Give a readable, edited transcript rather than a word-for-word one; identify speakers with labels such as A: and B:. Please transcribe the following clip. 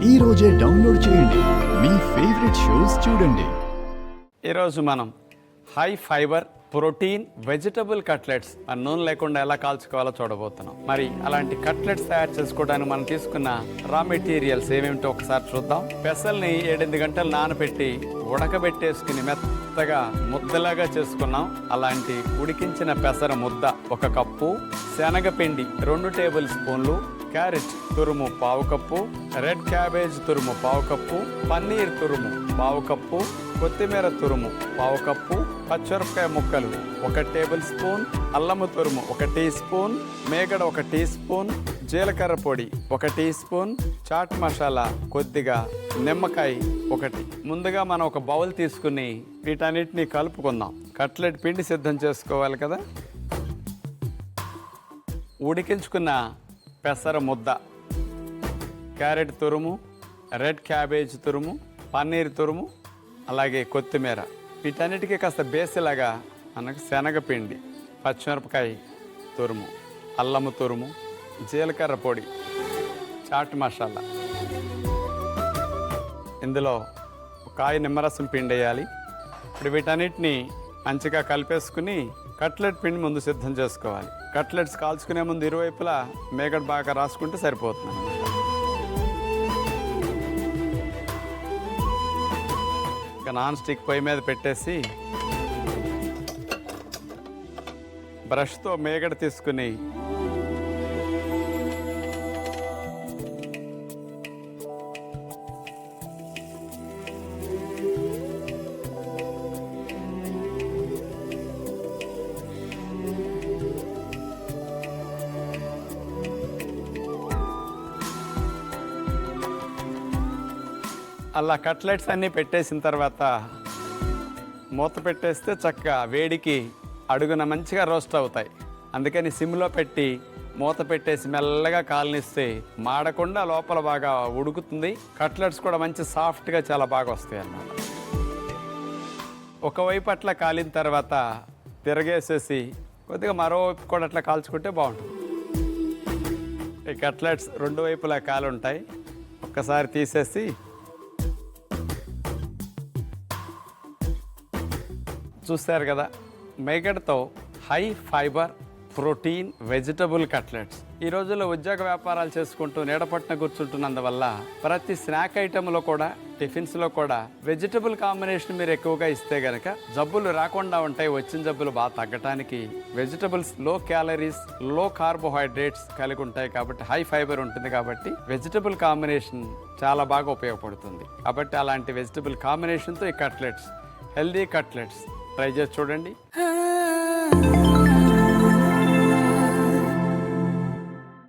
A: ఈ రోజే డౌన్లోడ్ చేయండి, మీ ఫేవరెట్ షోస్ చూడండి.
B: ఈరోజు మనం high fibre protein vegetable cutlets నూనె లేకుండా ఎలా కాల్చుకోవాలో చూడబోతున్నాం. మరి అలాంటి కట్లెట్స్ తయారు చేసుకోవడానికి మనం తీసుకున్న రా మెటీరియల్స్ ఏమేమిటో ఒకసారి చూద్దాం. పెసల్ని 7-8 గంటలు నానబెట్టి ఉడకబెట్టేసుకుని మెత్తగా ముద్దలాగా చేసుకున్నాం. అలాంటి ఉడికించిన పెసర ముద్ద 1 కప్పు, శనగపిండి 2 టేబుల్ స్పూన్లు, క్యారెట్ తురుము 1/2 కప్పు, రెడ్ క్యాబేజ్ తురుము 1/2 కప్పు, పన్నీర్ తురుము 1/2 కప్పు, కొత్తిమీర తురుము 1/2 కప్పు, పచ్చిమిరపకాయ ముక్కలు 1 టేబుల్ స్పూన్, అల్లము తురుము 1 టీ స్పూన్, మేగడ 1 టీ స్పూన్, జీలకర్ర పొడి 1 టీ స్పూన్, చాట్ మసాలా కొద్దిగా, నిమ్మకాయ 1. ముందుగా మనం ఒక బౌల్ తీసుకుని వీటన్నిటిని కలుపుకుందాం. కట్లెట్ పిండి సిద్ధం చేసుకోవాలి కదా. ఉడికించుకున్న పెసర ముద్ద, క్యారెట్ తురుము, రెడ్ క్యాబేజ్ తురుము, పన్నీర్ తురుము, అలాగే కొత్తిమీర, వీటన్నిటికీ కాస్త బేసిలాగా మనకు శనగపిండి, పచ్చిమిరపకాయ తురుము, అల్లము తురుము, జీలకర్ర పొడి, చాట్ మసాలా, ఇందులో 1 కాయ నిమ్మరసం పిండి వేయాలి. ఇప్పుడు వీటన్నిటిని మంచిగా కలిపేసుకుని కట్లెట్ పిండి ముందు సిద్ధం చేసుకోవాలి. కట్లెట్స్ కాల్చుకునే ముందు ఇరువైపులా మేగడ బాగా రాసుకుంటే సరిపోతుంది. ఇక నాన్ స్టిక్ పొయ్యి మీద పెట్టేసి బ్రష్తో మేగడ తీసుకుని అలా కట్లెట్స్ అన్నీ పెట్టేసిన తర్వాత మూత పెట్టేస్తే చక్కగా వేడికి అడుగున మంచిగా రోస్ట్ అవుతాయి. అందుకని సిమ్లో పెట్టి మూత పెట్టేసి మెల్లగా కాలనిస్తే మాడకుండా లోపల బాగా ఉడుకుతుంది. కట్లెట్స్ కూడా మంచి సాఫ్ట్గా చాలా బాగా వస్తాయి అన్నమాట. ఒకవైపు అట్లా కాలిన తర్వాత తిరగేసేసి కొద్దిగా మరోవైపు కూడా అట్లా కాల్చుకుంటే బాగుంటుంది. ఈ కట్లెట్స్ 2 వైపులా కాలు ఉంటాయి. ఒక్కసారి తీసేసి చూస్తారు కదా, మేగడతో high fibre protein vegetable cutlets. ఈ రోజుల్లో ఉద్యోగ వ్యాపారాలు చేసుకుంటూ నీడపట్టున కూర్చుంటున్నందువల్ల ప్రతి స్నాక్ ఐటెంలో కూడా, టిఫిన్స్లో కూడా వెజిటబుల్ కాంబినేషన్ మీరు ఎక్కువగా ఇస్తే గనక జబ్బులు రాకుండా ఉంటాయి. వచ్చిన జబ్బులు బాగా తగ్గడానికి వెజిటబుల్స్ లో క్యాలరీస్, లో కార్బోహైడ్రేట్స్ కలిగి ఉంటాయి కాబట్టి హై ఫైబర్ ఉంటుంది. కాబట్టి వెజిటబుల్ కాంబినేషన్ చాలా బాగా ఉపయోగపడుతుంది. కాబట్టి అలాంటి వెజిటబుల్ కాంబినేషన్తో ఈ కట్లెట్స్, హెల్దీ కట్లెట్స్ ట్రై చేసి చూడండి.